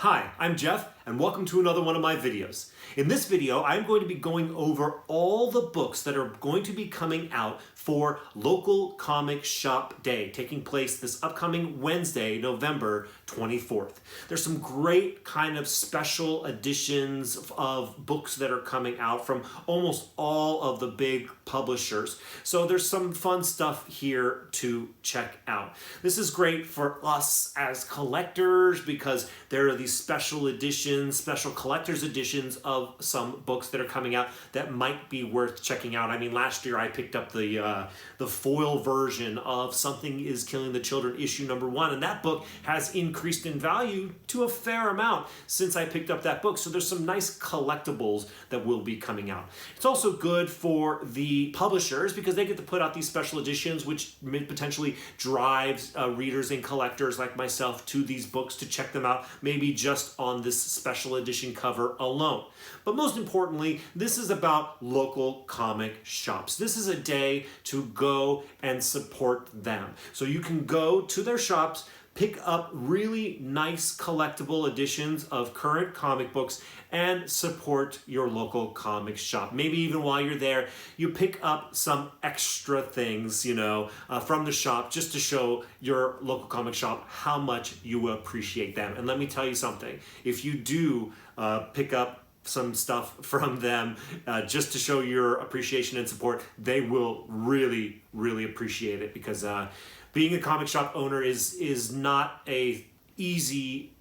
Hi, I'm Jeff, and welcome to another one of my videos. In this video, I'm going to be going over all the books that are going to be coming out for Local Comic Shop Day, taking place this upcoming Wednesday, November 24th. There's some great kind of special editions of books that are coming out from almost all of the big publishers. So there's some fun stuff here to check out. This is great for us as collectors because there are these special editions, special collector's editions of some books that are coming out that might be worth checking out. I mean, last year I picked up the foil version of Something is Killing the Children, issue number 1, and that book has increased in value to a fair amount since I picked up that book. So there's some nice collectibles that will be coming out. It's also good for the publishers because they get to put out these special editions, which potentially drives readers and collectors like myself to these books to check them out, maybe just on this special edition cover alone. But most importantly, this is about local comic shops. This is a day to go and support them. So you can go to their shops, pick up really nice collectible editions of current comic books and support your local comic shop. Maybe even while you're there, you pick up some extra things, from the shop just to show your local comic shop how much you appreciate them. And let me tell you something, if you do pick up some stuff from them just to show your appreciation and support, they will really, really appreciate it because being a comic shop owner is not a easy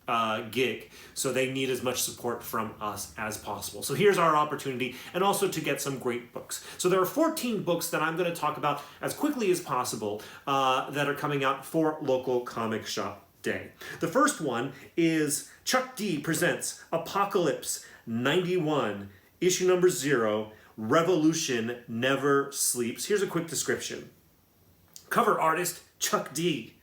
gig, so they need as much support from us as possible. So here's our opportunity, and also to get some great books. So there are 14 books that I'm going to talk about as quickly as possible that are coming out for Local Comic Shop Day. The first one is Chuck D presents Apocalypse 91, issue number 0, Revolution Never Sleeps. Here's a quick description. Cover artist Chuck D.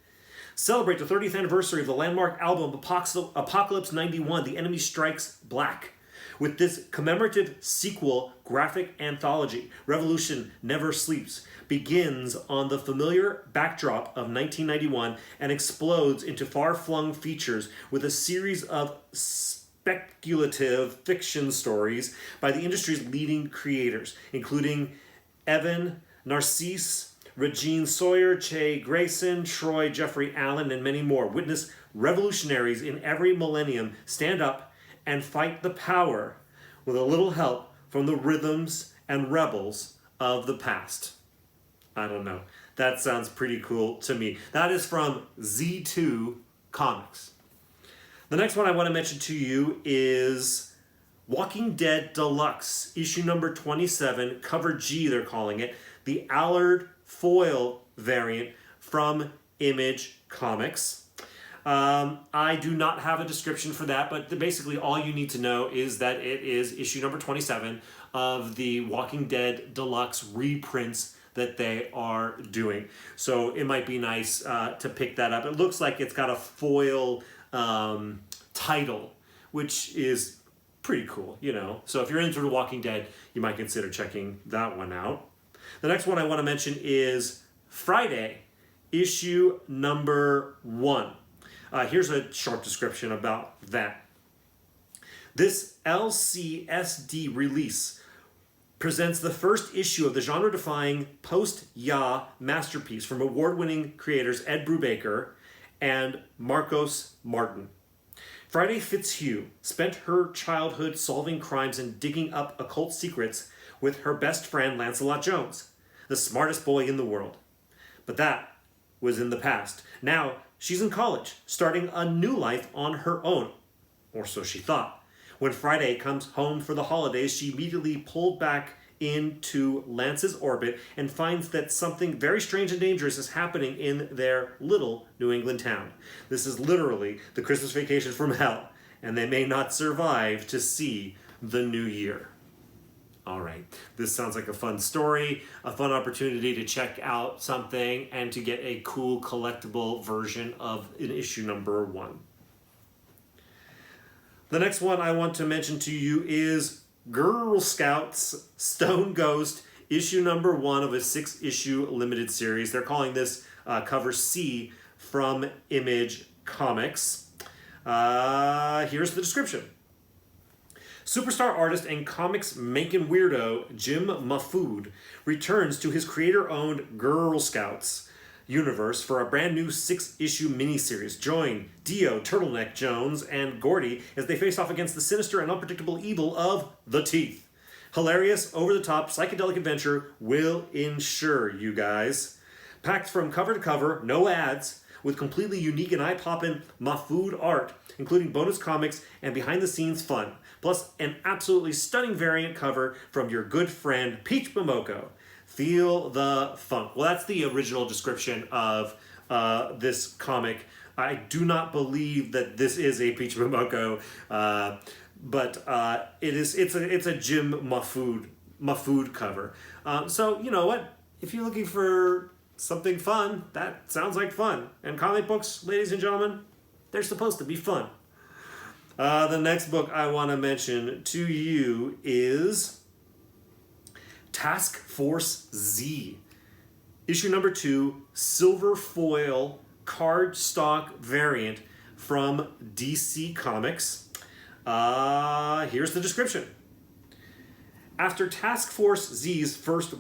Celebrate the 30th anniversary of the landmark album Apocalypse 91, The Enemy Strikes Black. With this commemorative sequel graphic anthology, Revolution Never Sleeps begins on the familiar backdrop of 1991 and explodes into far-flung features with a series of speculative fiction stories by the industry's leading creators, including Evan Narcisse, Regine Sawyer, Che Grayson, Troy Jeffrey Allen, and many more. Witness revolutionaries in every millennium stand up and fight the power with a little help from the rhythms and rebels of the past. I don't know. That sounds pretty cool to me. That is from Z2 Comics. The next one I want to mention to you is Walking Dead Deluxe, issue number 27, cover G they're calling it, the Allard foil variant from Image Comics. I do not have a description for that, but basically all you need to know is that it is issue number 27 of the Walking Dead Deluxe reprints that they are doing. So it might be nice to pick that up. It looks like it's got a foil title, which is pretty cool, So if you're into The Walking Dead, you might consider checking that one out. The next one I want to mention is Friday, issue number 1. Here's a short description about that. This LCSD release presents the first issue of the genre-defying post-Ya masterpiece from award-winning creators Ed Brubaker and Marcos Martin. Friday Fitzhugh spent her childhood solving crimes and digging up occult secrets with her best friend Lancelot Jones, the smartest boy in the world. But that was in the past. Now she's in college, starting a new life on her own, or so she thought. When Friday comes home for the holidays, she immediately pulled back into Lance's orbit and finds that something very strange and dangerous is happening in their little New England town. This is literally the Christmas vacation from hell, and they may not survive to see the new year. All right, this sounds like a fun story, a fun opportunity to check out something and to get a cool collectible version of an issue number 1. The next one I want to mention to you is Girl Scouts Stone Ghost, issue number 1 of a 6-issue limited series. They're calling this cover C from Image Comics. Here's the description. Superstar artist and comics making weirdo Jim Mahfood returns to his creator-owned Girl Scouts universe for a brand new 6-issue miniseries. Join Dio, Turtleneck Jones, and Gordy as they face off against the sinister and unpredictable evil of the Teeth. Hilarious, over-the-top, psychedelic adventure will ensure, you guys. Packed from cover to cover, no ads, with completely unique and eye-popping Mahfood art, including bonus comics and behind-the-scenes fun, plus an absolutely stunning variant cover from your good friend Peach Momoko. Feel the funk. Well, that's the original description of this comic. I do not believe that this is a Peach Momoko, but it's a Jim Mahfood cover. So you know what? If you're looking for something fun, that sounds like fun. And comic books, ladies and gentlemen, they're supposed to be fun. The next book I want to mention to you is Task Force Z. Issue number 2, silver foil cardstock variant from DC Comics. Here's the description. After Task Force Z's first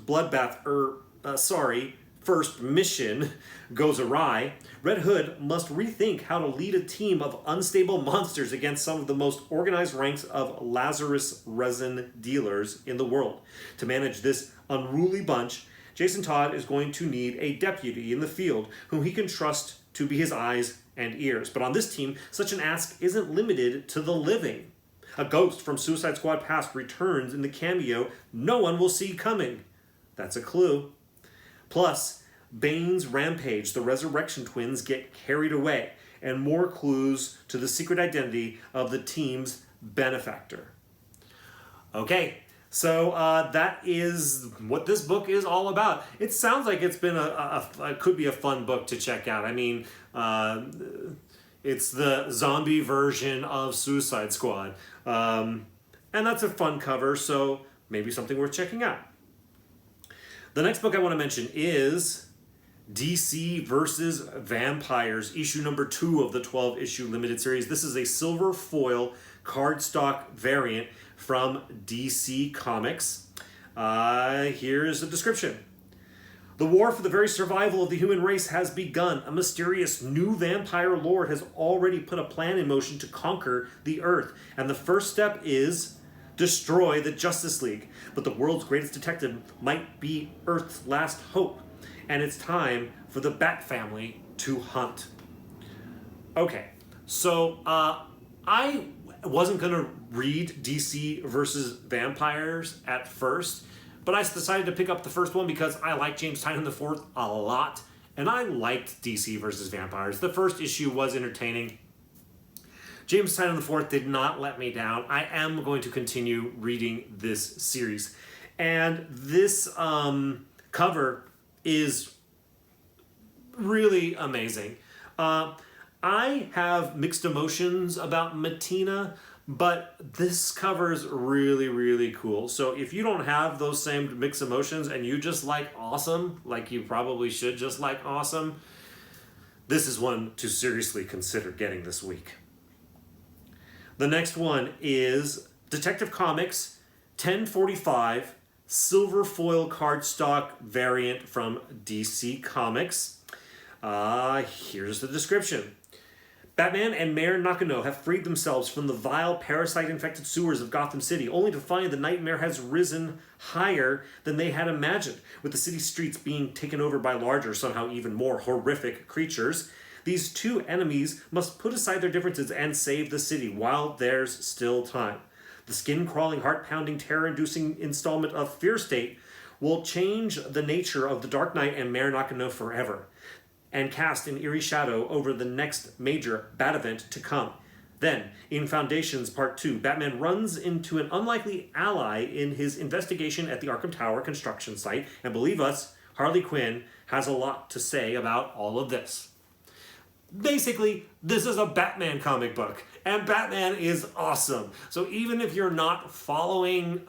first mission goes awry, Red Hood must rethink how to lead a team of unstable monsters against some of the most organized ranks of Lazarus resin dealers in the world. To manage this unruly bunch, Jason Todd is going to need a deputy in the field whom he can trust to be his eyes and ears. But on this team, such an ask isn't limited to the living. A ghost from Suicide Squad past returns in the cameo no one will see coming. That's a clue. Plus, Bane's rampage, the Resurrection Twins get carried away, and more clues to the secret identity of the team's benefactor. Okay, so that is what this book is all about. It sounds like it's been it could be a fun book to check out. I mean, it's the zombie version of Suicide Squad, and that's a fun cover, so maybe something worth checking out. The next book I want to mention is DC versus Vampires, issue number 2 of the 12-issue limited series. This is a silver foil cardstock variant from DC Comics. Here's a description. The war for the very survival of the human race has begun. A mysterious new vampire lord has already put a plan in motion to conquer the Earth. And the first step is destroy the Justice League. But the world's greatest detective might be Earth's last hope. And it's time for the Bat family to hunt. Okay, so I wasn't going to read DC versus Vampires at first, but I decided to pick up the first one because I like James Tynion IV a lot, and I liked DC versus Vampires. The first issue was entertaining. James Tynion IV did not let me down. I am going to continue reading this series. And this cover is really amazing. I have mixed emotions about Matina, but this cover is really, really cool. So if you don't have those same mixed emotions and you just like Awesome, like you probably should just like Awesome, this is one to seriously consider getting this week. The next one is Detective Comics 1045 silver foil cardstock variant from DC Comics. Here's the description. Batman and Mayor Nakano have freed themselves from the vile parasite-infected sewers of Gotham City, only to find the nightmare has risen higher than they had imagined. With the city streets being taken over by larger, somehow even more horrific creatures, these two enemies must put aside their differences and save the city while there's still time. The skin-crawling, heart-pounding, terror-inducing installment of Fear State will change the nature of the Dark Knight and Mayor Nakano forever, and cast an eerie shadow over the next major Bat event to come. Then, in Foundations Part 2, Batman runs into an unlikely ally in his investigation at the Arkham Tower construction site, and believe us, Harley Quinn has a lot to say about all of this. Basically, this is a Batman comic book, and Batman is awesome. So even if you're not following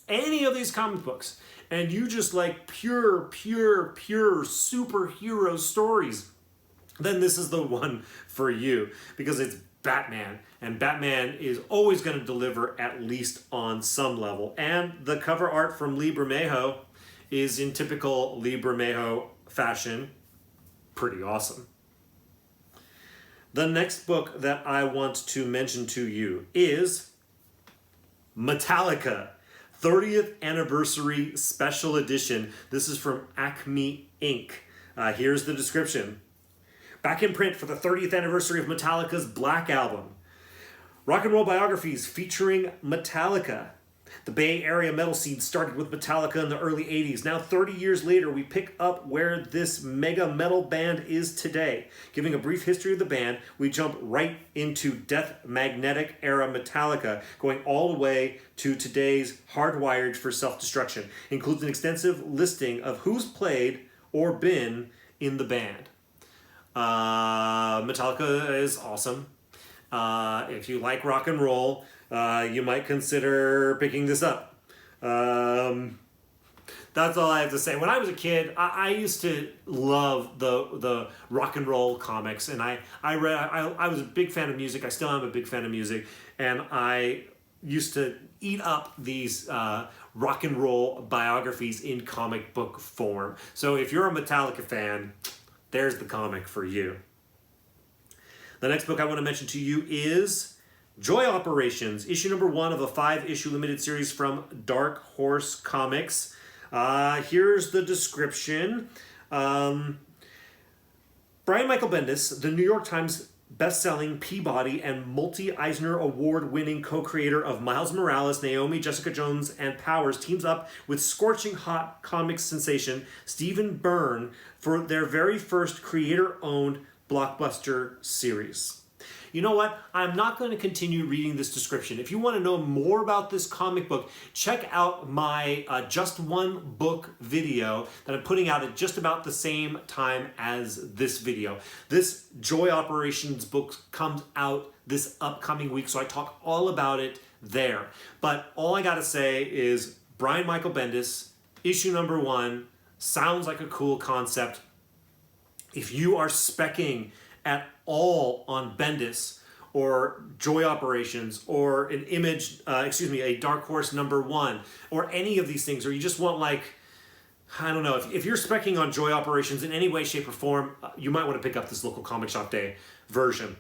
any of these comic books, and you just like pure superhero stories, then this is the one for you, because it's Batman. And Batman is always going to deliver at least on some level. And the cover art from Lee Bermejo is in typical Lee Bermejo fashion. Pretty awesome. The next book that I want to mention to you is Metallica, 30th Anniversary Special Edition. This is from ACME Inc. Here's the description. Back in print for the 30th anniversary of Metallica's Black Album. Rock and roll biographies featuring Metallica. The Bay Area metal scene started with Metallica in the early 80s. Now 30 years later, we pick up where this mega metal band is today. Giving a brief history of the band, we jump right into Death Magnetic era Metallica, going all the way to today's Hardwired for Self-Destruction. Includes an extensive listing of who's played or been in the band. Metallica is awesome. If you like rock and roll, you might consider picking this up. That's all I have to say. When I was a kid, I used to love the rock and roll comics, and I was a big fan of music. I still am a big fan of music, and I used to eat up these rock and roll biographies in comic book form. So if you're a Metallica fan, there's the comic for you. The next book I want to mention to you is Joy Operations, issue number 1 of a 5-issue limited series from Dark Horse Comics. Here's the description. Brian Michael Bendis, the New York Times best-selling Peabody and multi-Eisner Award-winning co-creator of Miles Morales, Naomi, Jessica Jones, and Powers, teams up with scorching hot comics sensation Stephen Byrne for their very first creator-owned blockbuster series. You know what? I'm not going to continue reading this description. If you want to know more about this comic book, check out my Just One Book video that I'm putting out at just about the same time as this video. This Joy Operations book comes out this upcoming week, so I talk all about it there. But all I got to say is Brian Michael Bendis, issue number 1, sounds like a cool concept. If you are speccing at all on Bendis or Joy Operations or an a Dark Horse number 1 or any of these things, or you just want I don't know, if you're speccing on Joy Operations in any way, shape, or form, you might want to pick up this local comic shop day version.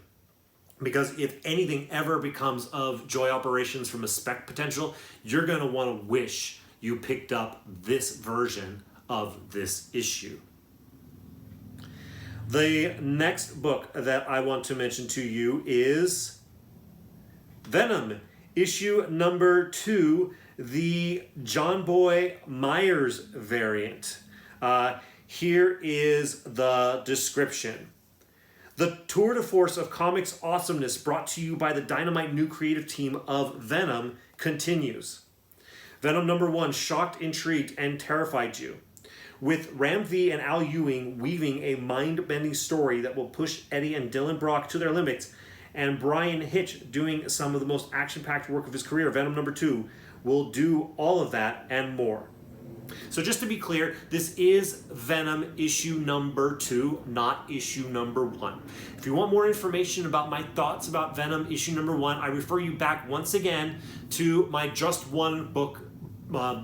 Because if anything ever becomes of Joy Operations from a spec potential, you're going to want to wish you picked up this version of this issue. The next book that I want to mention to you is Venom, issue number 2, the John Boy Myers variant. Here is the description. The tour de force of comics awesomeness brought to you by the dynamite new creative team of Venom continues. Venom number 1 shocked, intrigued, and terrified you. With Ram V and Al Ewing weaving a mind-bending story that will push Eddie and Dylan Brock to their limits, and Brian Hitch doing some of the most action-packed work of his career, Venom number 2 will do all of that and more. So just to be clear, this is Venom issue number 2, not issue number 1. If you want more information about my thoughts about Venom issue number 1, I refer you back once again to my Just One Book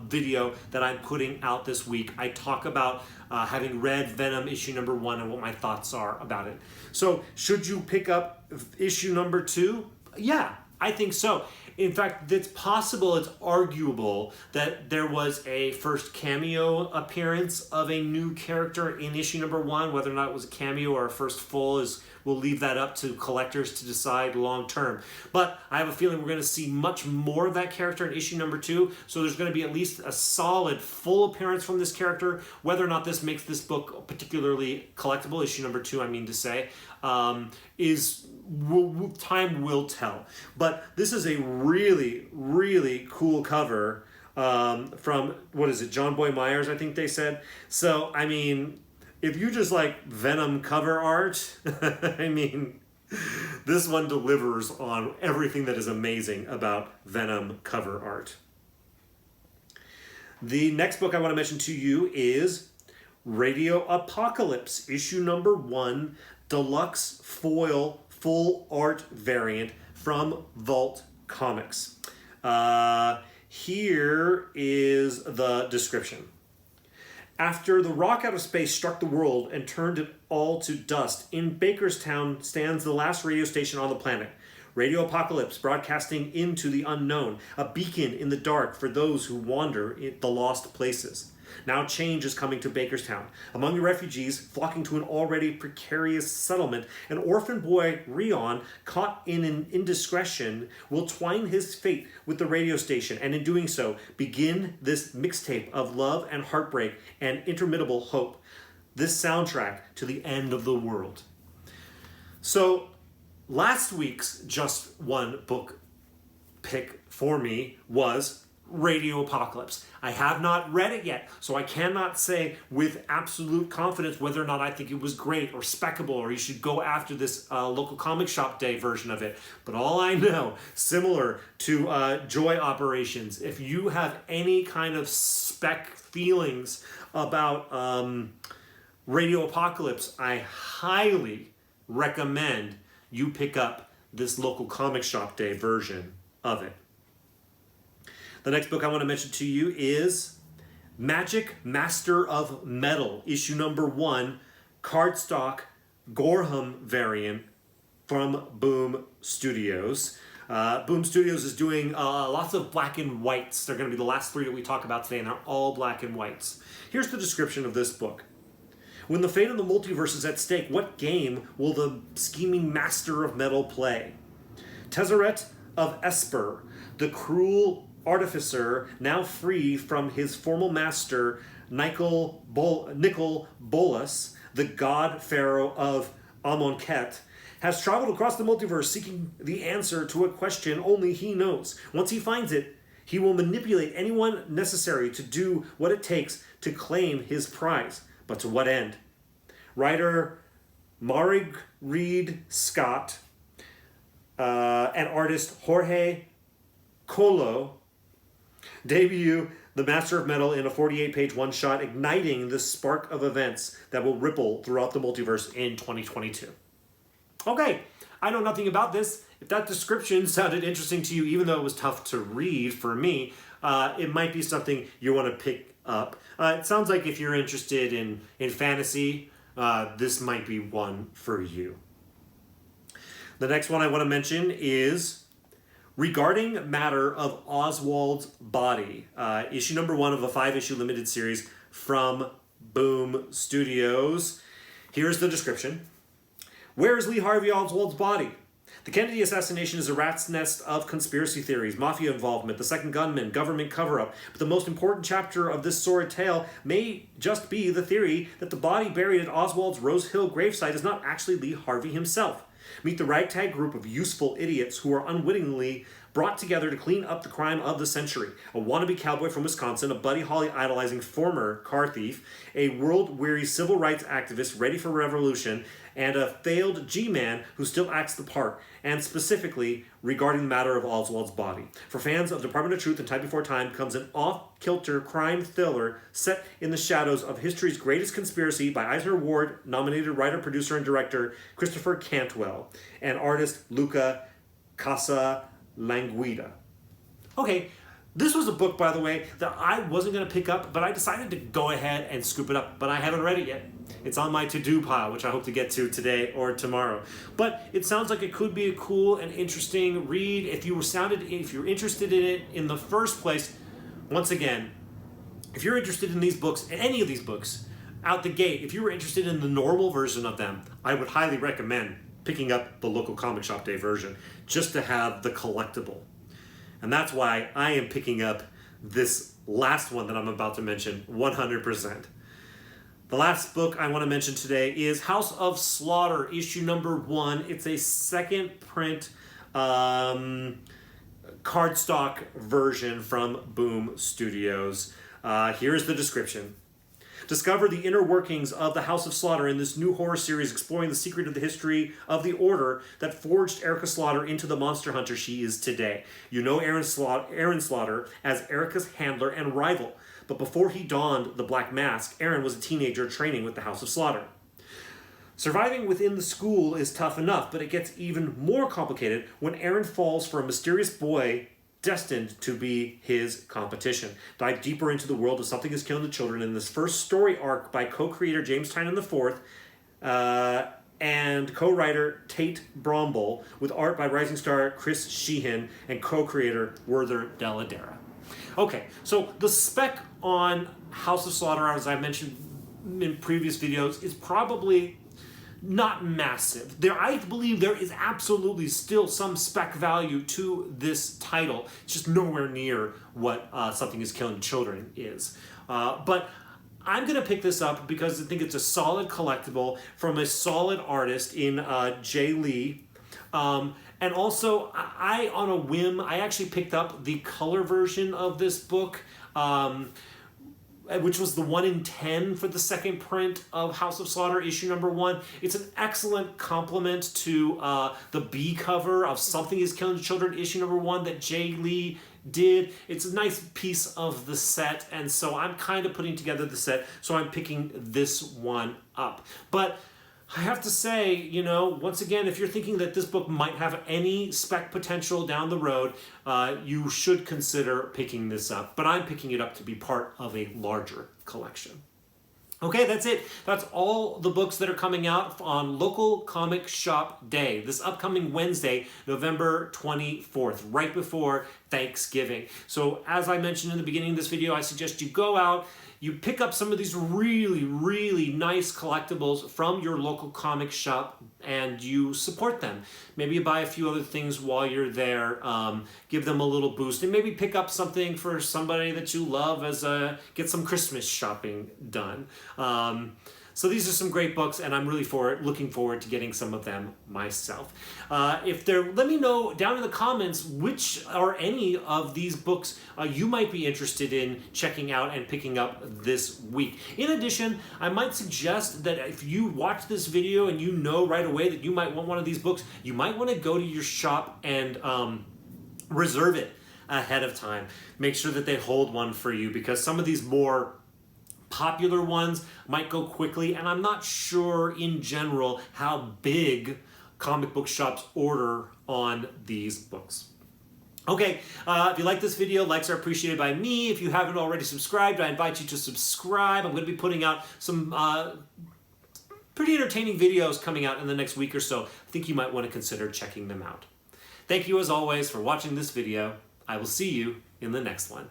video that I'm putting out this week. I talk about having read Venom issue number 1 and what my thoughts are about it. So should you pick up issue number 2? Yeah, I think so. In fact, it's possible, it's arguable that there was a first cameo appearance of a new character in issue number 1. Whether or not it was a cameo or a first full we'll leave that up to collectors to decide long term. But I have a feeling we're going to see much more of that character in issue number 2. So there's going to be at least a solid full appearance from this character. Whether or not this makes this book particularly collectible, issue number 2, I mean to say, time will tell. But this is a really, really cool cover from, what is it, John Boy Myers, I think they said. So, I mean, if you just like Venom cover art, I mean, this one delivers on everything that is amazing about Venom cover art. The next book I want to mention to you is Radio Apocalypse, issue number 1, deluxe foil full art variant from Vault Comics. Here is the description. After the rock out of space struck the world and turned it all to dust, in Bakerstown stands the last radio station on the planet. Radio Apocalypse, broadcasting into the unknown, a beacon in the dark for those who wander in the lost places. Now change is coming to Bakerstown. Among the refugees flocking to an already precarious settlement, an orphan boy, Rion, caught in an indiscretion, will twine his fate with the radio station, and in doing so, begin this mixtape of love and heartbreak and interminable hope. This soundtrack to the end of the world. So, last week's Just One Book pick for me was Radio Apocalypse. I have not read it yet, so I cannot say with absolute confidence whether or not I think it was great or speckable or you should go after this local comic shop day version of it. But all I know, similar to Joy Operations, if you have any kind of spec feelings about Radio Apocalypse, I highly recommend you pick up this local comic shop day version of it. The next book I want to mention to you is Magic Master of Metal, issue number 1, cardstock Gorham variant from Boom Studios. Boom Studios is doing lots of black and whites. They're going to be the last 3 that we talk about today, and they're all black and whites. Here's the description of this book. When the fate of the multiverse is at stake, what game will the scheming Master of Metal play? Tezzeret of Esper, the cruel artificer, now free from his former master, Nicol Bolas, the god pharaoh of Amonkhet, has traveled across the multiverse seeking the answer to a question only he knows. Once he finds it, he will manipulate anyone necessary to do what it takes to claim his prize. But to what end? Writer Marig Reed Scott and artist Jorge Colo debut the Master of Metal in a 48-page one-shot, igniting the spark of events that will ripple throughout the multiverse in 2022. Okay, I know nothing about this. If that description sounded interesting to you, even though it was tough to read for me, it might be something you want to pick up. It sounds like if you're interested in fantasy, this might be one for you. The next one I want to mention is Regarding Matter of Oswald's Body, issue number 1 of a 5-issue limited series from Boom Studios. Here's the description. Where is Lee Harvey Oswald's body? The Kennedy assassination is a rat's nest of conspiracy theories, mafia involvement, the second gunman, government cover-up. But the most important chapter of this sordid tale may just be the theory that the body buried at Oswald's Rose Hill gravesite is not actually Lee Harvey himself. Meet the ragtag group of useful idiots who are unwittingly brought together to clean up the crime of the century. A wannabe cowboy from Wisconsin, a Buddy Holly idolizing former car thief, a world-weary civil rights activist ready for revolution, and a failed G-man who still acts the part, and specifically regarding the matter of Oswald's body. For fans of Department of Truth and Time Before Time comes an off-kilter crime thriller set in the shadows of history's greatest conspiracy by Eisner Award-nominated writer, producer, and director Christopher Cantwell and artist Luca Casalanguida. Okay, this was a book, by the way, that I wasn't going to pick up, but I decided to go ahead and scoop it up, but I haven't read it yet. It's on my to-do pile, which I hope to get to today or tomorrow. But it sounds like it could be a cool and interesting read. If you're interested in it in the first place, once again, if you're interested in these books, any of these books, out the gate, if you were interested in the normal version of them, I would highly recommend picking up the local comic shop day version, just to have the collectible. And that's why I am picking up this last one that I'm about to mention 100%. The last book I want to mention today is House of Slaughter, issue number 1. It's a second print cardstock version from Boom Studios. Here's the description. Discover the inner workings of the House of Slaughter in this new horror series exploring the secret of the history of the order that forged Erica Slaughter into the monster hunter she is today. You know Aaron Slaughter as Erica's handler and rival, but before he donned the black mask, Aaron was a teenager training with the House of Slaughter. Surviving within the school is tough enough, but it gets even more complicated when Aaron falls for a mysterious boy destined to be his competition. Dive deeper into the world of Something is Killing the Children in this first story arc by co-creator James Tynan IV and co-writer Tate Bromble, with art by rising star Chris Sheehan and co-creator Werther Dell'Edera. Okay, so the spec on House of Slaughter, as I mentioned in previous videos, is probably not massive. I believe there is absolutely still some spec value to this title. It's just nowhere near what Something is Killing Children is. But I'm going to pick this up because I think it's a solid collectible from a solid artist in Jay Lee. And also, on a whim, I actually picked up the color version of this book, which was the 1 in 10 for the second print of House of Slaughter, issue number 1. It's an excellent complement to the B cover of Something is Killing Children, issue number 1 that Jay Lee did. It's a nice piece of the set, and so I'm kind of putting together the set, so I'm picking this one up. But I have to say, you know, once again, if you're thinking that this book might have any spec potential down the road, you should consider picking this up. But I'm picking it up to be part of a larger collection. Okay, that's it. That's all the books that are coming out on Local Comic Shop Day, this upcoming Wednesday, November 24th, right before Thanksgiving. So as I mentioned in the beginning of this video, I suggest you go out, you pick up some of these really, really nice collectibles from your local comic shop and you support them. Maybe you buy a few other things while you're there, give them a little boost, and maybe pick up something for somebody that you love as get some Christmas shopping done. So these are some great books, and I'm really looking forward to getting some of them myself. Let me know down in the comments which or any of these books you might be interested in checking out and picking up this week. In addition, I might suggest that if you watch this video and you know right away that you might want one of these books, you might want to go to your shop and reserve it ahead of time. Make sure that they hold one for you, because some of these more popular ones might go quickly, and I'm not sure in general how big comic book shops order on these books. Okay, if you like this video, likes are appreciated by me. If you haven't already subscribed, I invite you to subscribe. I'm going to be putting out some pretty entertaining videos coming out in the next week or so. I think you might want to consider checking them out. Thank you as always for watching this video. I will see you in the next one.